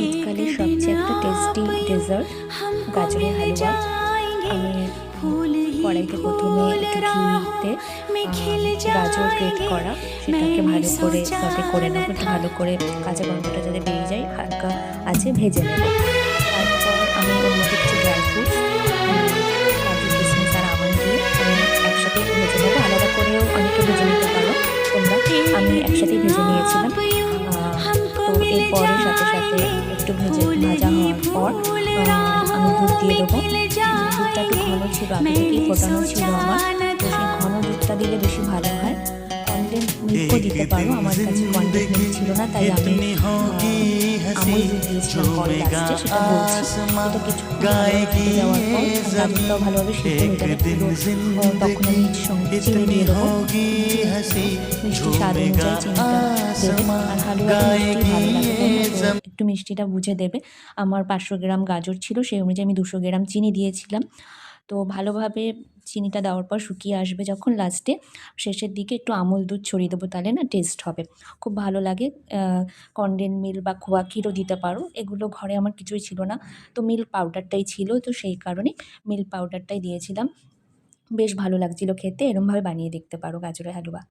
শীতকালের সবচেয়ে একটা টেস্টি ডেজার্ট গাজরের হালুয়া। আমি কড়াইতে প্রথমে একটু ঘিতে গাজর গ্রেট করা সেটাকে ভালো করে সটে করে নেব, একটু ভালো করে কাঁচা গন্ধটা যাতে বেরিয়ে যায় হালকা আছে ভেজে নেব। তারপর আমি ওর মধ্যে কিছু ড্রাই ফ্রুটস কাজু কিশমিশ আর আমন্ড দিয়ে আমি একসাথে ভেজে নেবো। আলাদা করেও অনেকে ভেজে নিতে পারো তোমরা, আমি একসাথেই ভেজে নিয়েছিলাম। তো এরপরে সাথে সাথে একটু ভাজা হওয়ার পর আমি দুধ দিয়ে দেবো। দুধটা একটু ঘন ছিল, আগে থেকেই ফোটানো ছিল আমার, তো সেই ঘন দুধটা দিলে বেশি ভালো হয়। কনডেন্স মিল্কও দিতে পারো, আমার কাছে কনডেন্স মিল্ক ছিল না তাই আমি আমুল দুধ দিয়েছিলাম পরে লাস্টে, সেটা বলছি। এটা কিছু ফুটে যাওয়ার পর গাজরটাও ভালোভাবে সিদ্ধ হয়ে যাবে পুরো, তখন আমি চিনি দিয়ে দেবো। মিষ্টি স্বাদ অনুযায়ী চিনিটা দেবে, আর হালুয়া মিষ্টি ভালো লাগে তাই না, তো একটু মিষ্টিটা বুঝে দেবে। আমার 500 গ্রাম গাজর ছিল, সেই অনুযায়ী আমি 200 গ্রাম চিনি দিয়েছিলাম। তো ভালোভাবে চিনিটা দেওয়ার পর শুকিয়ে আসবে যখন লাস্টে শেষের দিকে একটু আমুল দুধ ছড়িয়ে দেবো, তাহলে না টেস্ট হবে, খুব ভালো লাগে। কনডেন্স মিল্ক বা খোয়া ক্ষীরও দিতে পারো, এগুলো ঘরে আমার কিছুই ছিল না, তো মিল্ক পাউডারটাই ছিল, তো সেই কারণে মিল্ক পাউডারটাই দিয়েছিলাম। বেশ ভালো লাগছিল খেতে, এরমভাবে বানিয়ে দেখতে পারো গাজরের হালুয়া।